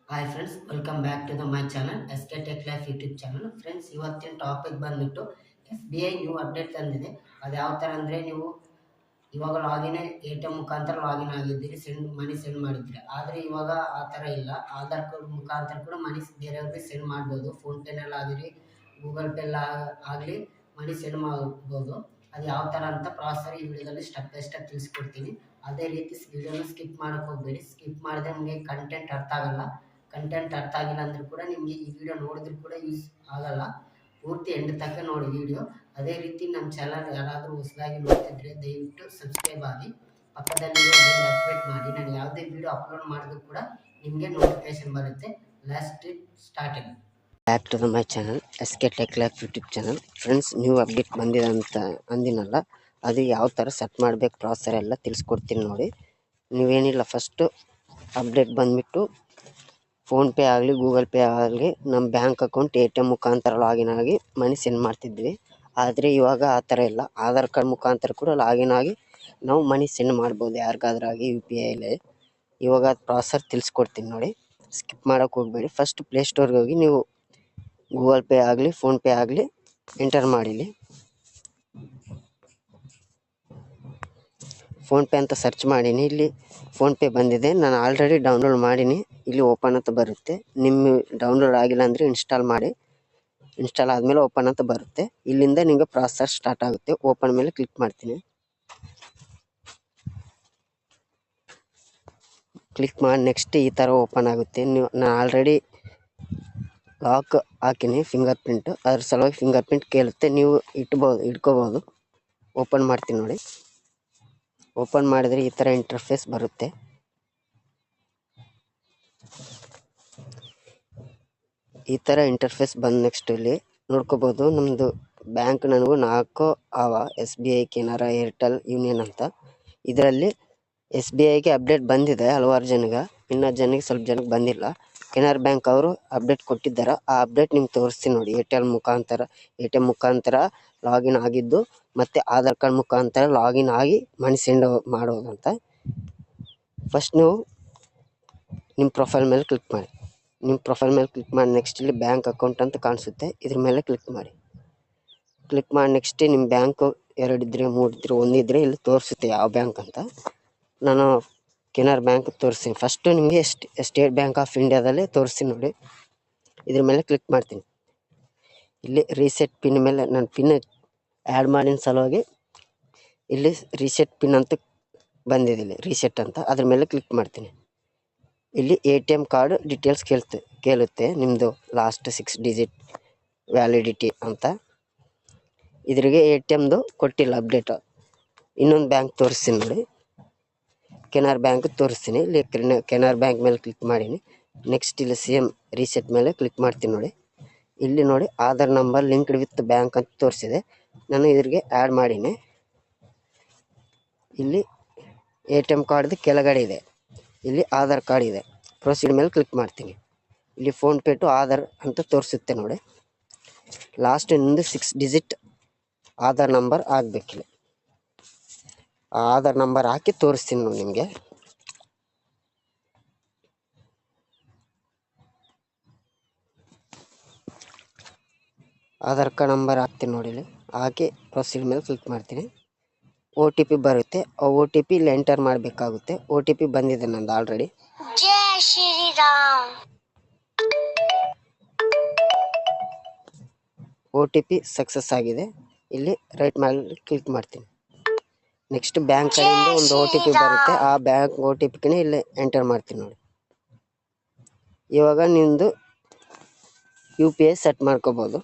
Hi friends, welcome back to my channel SK Tech Life YouTube channel. Friends, ಇವತ್ತಿನ topic ಬಂದ್ಬಿಟ್ಟು SBI new update ತಂದಿದೆ. ಅದು ಯಾವ ಥರ ಅಂದರೆ ನೀವು ಇವಾಗ ಲಾಗಿನ್ ATM ಮುಖಾಂತರ ಲಾಗಿನ್ ಆಗಿದ್ದೀರಿ, ಮನಿ ಸೆಂಡ್ ಮಾಡಿದ್ದೀರಿ. ಆದರೆ ಇವಾಗ ಆ ಥರ ಇಲ್ಲ. ಆಧಾರ್ ಕಾರ್ಡ್ ಮುಖಾಂತರ ಕೂಡ ಮನಿ ಬೇರೆಯವ್ರಿಗೆ ಸೆಂಡ್ ಮಾಡ್ಬೋದು. ಫೋನ್ಪೇನಲ್ಲಿ ಆಗಿರಿ, ಗೂಗಲ್ ಪೇಲ್ಲ ಆಗಲಿ ಮನಿ ಸೆಂಡ್ ಮಾಡ್ಬೋದು. ಅದು ಯಾವ ಥರ ಅಂತ ಪ್ರಾಸೆಸ್ ಈ ವಿಡಿಯೋದಲ್ಲಿ ಸ್ಟೆಪ್ ಬೈ ಸ್ಟೆಪ್ ತಿಳಿಸ್ಕೊಡ್ತೀನಿ. ಅದೇ ರೀತಿ ವಿಡಿಯೋನ ಸ್ಕಿಪ್ ಮಾಡೋಕ್ಕೆ ಹೋಗಬೇಡಿ. ಸ್ಕಿಪ್ ಮಾಡಿದ್ರೆ ನಿಮಗೆ ಕಂಟೆಂಟ್ ಅರ್ಥ ಆಗಲ್ಲ. ಕಂಟೆಂಟ್ ಅರ್ಥ ಆಗಿಲ್ಲ ಅಂದರೂ ಕೂಡ ನಿಮಗೆ ಈ ವಿಡಿಯೋ ನೋಡಿದ್ರೂ ಕೂಡ ಯೂಸ್ ಆಗಲ್ಲ. ಪೂರ್ತಿ ಎಂಡ್ ತನಕ ನೋಡಿ ವಿಡಿಯೋ. ಅದೇ ರೀತಿ ನಮ್ಮ ಚಾನಲ್ ಯಾರಾದರೂ ಹೊಸದಾಗಿ ನೋಡ್ತಿದ್ರೆ ದಯವಿಟ್ಟು ಸಬ್ಸ್ಕ್ರೈಬ್ ಆಗಿ, ಪಕ್ಕದಲ್ಲಿರೋ ಬೆಲ್ ಆಕ್ಟಿವೇಟ್ ಮಾಡಿ. ನಾನು ಯಾವುದೇ ವಿಡಿಯೋ ಅಪ್ಲೋಡ್ ಮಾಡಿದ್ರು ಕೂಡ ನಿಮಗೆ ನೋಟಿಫಿಕೇಶನ್ ಬರುತ್ತೆ. Last starting back to my channel SK Tech Life YouTube channel. Friends, new update ಬಂದಿದೆ ಅಂತ ಅಂದಿನಲ್ಲ, ಅದು ಯಾವ ಥರ ಸೆಟ್ ಮಾಡಬೇಕು ಪ್ರಾಸೆಸ್ ಎಲ್ಲ ತಿಳಿಸ್ಕೊಡ್ತೀನಿ ನೋಡಿ. ನೀವೇನಿಲ್ಲ, ಫಸ್ಟು ಅಪ್ಡೇಟ್ ಬಂದುಬಿಟ್ಟು ಫೋನ್ಪೇ ಆಗಲಿ ಗೂಗಲ್ ಪೇ ಆಗಲಿ ನಮ್ಮ ಬ್ಯಾಂಕ್ ಅಕೌಂಟ್ ATM ಮುಖಾಂತರ ಲಾಗಿನ್ ಆಗಿ ಮನಿ ಸೆಂಡ್ ಮಾಡ್ತಿದ್ವಿ. ಆದರೆ ಇವಾಗ ಆ ಥರ ಇಲ್ಲ. ಆಧಾರ್ ಕಾರ್ಡ್ ಮುಖಾಂತರ ಕೂಡ ಲಾಗಿನ್ ಆಗಿ ನಾವು ಮನಿ ಸೆಂಡ್ ಮಾಡ್ಬೋದು ಯಾರಿಗಾದ್ರಾಗಿ UPIಯಲ್ಲಿ. ಇವಾಗ ಅದು ಪ್ರಾಸೆಸ್ ತಿಳಿಸ್ಕೊಡ್ತೀನಿ ನೋಡಿ. ಸ್ಕಿಪ್ ಮಾಡೋಕ್ಕೆ ಹೋಗಬೇಡಿ. ಫಸ್ಟ್ ಪ್ಲೇಸ್ಟೋರ್ಗೆ ಹೋಗಿ ನೀವು ಗೂಗಲ್ ಪೇ ಆಗಲಿ ಫೋನ್ಪೇ ಆಗಲಿ ಎಂಟರ್ ಮಾಡಿಲಿ. ಫೋನ್ಪೇ ಅಂತ ಸರ್ಚ್ ಮಾಡೀನಿ. ಇಲ್ಲಿ ಫೋನ್ಪೇ ಬಂದಿದೆ. ನಾನು ಆಲ್ರೆಡಿ ಡೌನ್ಲೋಡ್ ಮಾಡೀನಿ. ಇಲ್ಲಿ ಓಪನ್ ಅಂತ ಬರುತ್ತೆ. ನಿಮ್ಮ ಡೌನ್ಲೋಡ್ ಆಗಿಲ್ಲ ಅಂದರೆ ಇನ್ಸ್ಟಾಲ್ ಮಾಡಿ. ಇನ್ಸ್ಟಾಲ್ ಆದಮೇಲೆ ಓಪನ್ ಅಂತ ಬರುತ್ತೆ. ಇಲ್ಲಿಂದ ನಿಮಗೆ ಪ್ರಾಸೆಸ್ ಸ್ಟಾರ್ಟ್ ಆಗುತ್ತೆ. ಓಪನ್ ಮೇಲೆ ಕ್ಲಿಕ್ ಮಾಡ್ತೀನಿ. ಕ್ಲಿಕ್ ಮಾಡಿ ನೆಕ್ಸ್ಟ್ ಈ ಥರ ಓಪನ್ ಆಗುತ್ತೆ. ನಾನು ಆಲ್ರೆಡಿ ಲಾಕ್ ಹಾಕಿನಿ ಫಿಂಗರ್ ಪ್ರಿಂಟ್. ಅದ್ರ ಸಲುವಾಗಿ ಫಿಂಗರ್ ಪ್ರಿಂಟ್ ಕೇಳುತ್ತೆ. ನೀವು ಇಟ್ಕೋಬೋದು. ಓಪನ್ ಮಾಡ್ತೀನಿ ನೋಡಿ. ಓಪನ್ ಮಾಡಿದರೆ ಈ ಥರ ಇಂಟರ್ಫೇಸ್ ಬರುತ್ತೆ. ಈ ಥರ ಇಂಟರ್ಫೇಸ್ ಬಂದ ನೆಕ್ಸ್ಟ್ ಇಲ್ಲಿ ನೋಡ್ಕೋಬೋದು. ನಮ್ಮದು ಬ್ಯಾಂಕ್ ನನಗೂ 4 ಅವ SBI, ಕೆನರಾ, ಏರ್ಟೆಲ್, ಯೂನಿಯನ್ ಅಂತ. ಇದರಲ್ಲಿ SBIಗೆ ಅಪ್ಡೇಟ್ ಬಂದಿದೆ ಹಲವಾರು ಜನಗೆ. ಇನ್ನೂ ಸ್ವಲ್ಪ ಜನಕ್ಕೆ ಬಂದಿಲ್ಲ. ಕೆನರಾ ಬ್ಯಾಂಕ್ ಅವರು ಅಪ್ಡೇಟ್ ಕೊಟ್ಟಿದ್ದಾರೆ. ಆ ಅಪ್ಡೇಟ್ ನಿಮ್ಗೆ ತೋರಿಸ್ತೀನಿ ನೋಡಿ. ATM ಮುಖಾಂತರ ಲಾಗಿನ್ ಆಗಿದ್ದು ಮತ್ತು ಆಧಾರ್ ಕಾರ್ಡ್ ಮುಖಾಂತರ ಲಾಗಿನ್ ಆಗಿ ಮನಿ ಸೆಂಡ್ ಮಾಡೋದಂತ. ಫಸ್ಟ್ ನೀವು ನಿಮ್ಮ ಪ್ರೊಫೈಲ್ ಮೇಲೆ ಕ್ಲಿಕ್ ಮಾಡಿ. ನೆಕ್ಸ್ಟ್ ಇಲ್ಲಿ ಬ್ಯಾಂಕ್ ಅಕೌಂಟ್ ಅಂತ ಕಾಣಿಸುತ್ತೆ. ಇದ್ರ ಮೇಲೆ ಕ್ಲಿಕ್ ಮಾಡಿ. ನೆಕ್ಸ್ಟ್ ನಿಮ್ಮ ಬ್ಯಾಂಕು 2 ಇದ್ದರೆ 3 ಇದ್ದರೆ 1 ಇದ್ದರೆ ಇಲ್ಲಿ ತೋರಿಸುತ್ತೆ ಯಾವ ಬ್ಯಾಂಕ್ ಅಂತ. ನಾನು ಕೆನರಾ ಬ್ಯಾಂಕ್ ತೋರಿಸ್ತೀನಿ. ಫಸ್ಟು ನಿಮಗೆ ಸ್ಟೇಟ್ ಬ್ಯಾಂಕ್ ಆಫ್ ಇಂಡಿಯಾದಲ್ಲೇ ತೋರಿಸ್ತೀನಿ ನೋಡಿ. ಇದ್ರ ಮೇಲೆ ಕ್ಲಿಕ್ ಮಾಡ್ತೀನಿ. ಇಲ್ಲಿ ರೀಸೆಟ್ ಪಿನ್ ಮೇಲೆ ನಾನು ಪಿನ್ ಆ್ಯಡ್ ಮಾಡಿದ ಸಲುವಾಗಿ ಇಲ್ಲಿ ರೀಸೆಟ್ ಪಿನ್ ಅಂತ ಬಂದಿದೆ. ಇಲ್ಲಿ ರೀಸೆಟ್ ಅಂತ ಅದ್ರ ಮೇಲೆ ಕ್ಲಿಕ್ ಮಾಡ್ತೀನಿ. ಇಲ್ಲಿ ATM ಕಾರ್ಡ್ ಡೀಟೇಲ್ಸ್ ಕೇಳುತ್ತೆ. ನಿಮ್ಮದು ಲಾಸ್ಟ್ 6 ಡಿಜಿಟ್ ವ್ಯಾಲಿಡಿಟಿ ಅಂತ. ಇದ್ರಿಗೆ ATMದು ಕೊಟ್ಟಿಲ್ಲ ಅಪ್ಡೇಟ್. ಇನ್ನೊಂದು ಬ್ಯಾಂಕ್ ತೋರಿಸ್ತೀನಿ ನೋಡಿ. ಕೆನರಾ ಬ್ಯಾಂಕ್ ತೋರಿಸ್ತೀನಿ. ಇಲ್ಲಿ ಕೆನರಾ ಬ್ಯಾಂಕ್ ಮೇಲೆ ಕ್ಲಿಕ್ ಮಾಡೀನಿ. ನೆಕ್ಸ್ಟ್ ಇಲ್ಲಿ ಸೇಮ್ ರೀಸೆಟ್ ಮೇಲೆ ಕ್ಲಿಕ್ ಮಾಡ್ತೀನಿ ನೋಡಿ. ಇಲ್ಲಿ ನೋಡಿ Aadhaar number linked with bank ಅಂತ ತೋರಿಸಿದೆ. ನಾನು ಇದ್ರಿಗೆ ಆ್ಯಡ್ ಮಾಡೀನಿ. ಇಲ್ಲಿ ATM ಕಾರ್ಡ್ದು ಕೆಳಗಡೆ ಇದೆ. ಇಲ್ಲಿ ಆಧಾರ್ ಕಾರ್ಡ್ ಇದೆ. ಪ್ರೊಸೀಡ್ ಮೇಲೆ ಕ್ಲಿಕ್ ಮಾಡ್ತೀನಿ. ಇಲ್ಲಿ ಫೋನ್ಪೇ ಟು ಆಧಾರ್ ಅಂತ ತೋರಿಸುತ್ತೆ ನೋಡಿ. ಲಾಸ್ಟ್ ನಿಮ್ಮದು 6 ಡಿಜಿಟ್ ಆಧಾರ್ ನಂಬರ್ ಆಗಬೇಕಿಲ್ಲ. ಆ ಆಧಾರ್ ನಂಬರ್ ಹಾಕಿ ತೋರಿಸ್ತೀನಿ ನೋಡಿ ನಿಮಗೆ. ಆಧಾರ್ ಕಾರ್ಡ್ ನಂಬರ್ ಹಾಕ್ತೀನಿ ನೋಡಿ. ಇಲ್ಲಿ ಹಾಕಿ ಪ್ರೊಸೀಡ್ ಮೇಲೆ ಕ್ಲಿಕ್ ಮಾಡ್ತೀನಿ. OTP ಬರುತ್ತೆ. ಆ OTP ಇಲ್ಲಿ ಎಂಟರ್ ಮಾಡಬೇಕಾಗುತ್ತೆ. OTP ಬಂದಿದೆ ನಂದು ಆಲ್ರೆಡಿ. ಜೈ ಶ್ರೀರಾಮ್. OTP ಸಕ್ಸಸ್ ಆಗಿದೆ. ಇಲ್ಲಿ ರೈಟ್ ಮೇಲೆ ಕ್ಲಿಕ್ ಮಾಡ್ತೀನಿ. ನೆಕ್ಸ್ಟ್ ಬ್ಯಾಂಕ್ ಕಡೆಯಿಂದ ಒಂದು OTP ಬರುತ್ತೆ. ಆ ಬ್ಯಾಂಕ್ OTPಗೆ ಇಲ್ಲಿ ಎಂಟರ್ ಮಾಡ್ತೀನಿ ನೋಡಿ. ಇವಾಗ ನಿಮ್ಮದು UPI ಸೆಟ್ ಮಾಡ್ಕೋಬೋದು.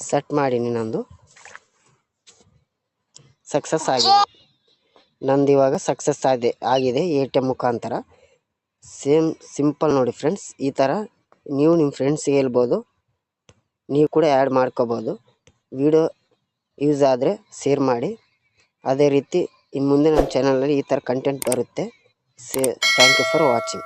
ಸೆಟ್ ಮಾಡೀನಿ. ನಂದು ಸಕ್ಸಸ್ ಆಗಿದೆ. ಇವಾಗ ಸಕ್ಸಸ್ ಆಗಿದೆ ATM ಮುಖಾಂತರ. ಸಿಂಪಲ್ ನೋಡಿ ಫ್ರೆಂಡ್ಸ್. ಈ ಥರ ನೀವು ನಿಮ್ಮ ಫ್ರೆಂಡ್ಸಿಗೆ ಹೇಳ್ಬೋದು. ನೀವು ಕೂಡ ಆ್ಯಡ್ ಮಾಡ್ಕೋಬೋದು. ವಿಡಿಯೋ ಯೂಸ್ ಆದರೆ ಶೇರ್ ಮಾಡಿ. ಅದೇ ರೀತಿ ಇನ್ನು ಮುಂದೆ ನಮ್ಮ ಚಾನಲಲ್ಲಿ ಈ ಥರ ಕಂಟೆಂಟ್ ಬರುತ್ತೆ. Thank you for watching.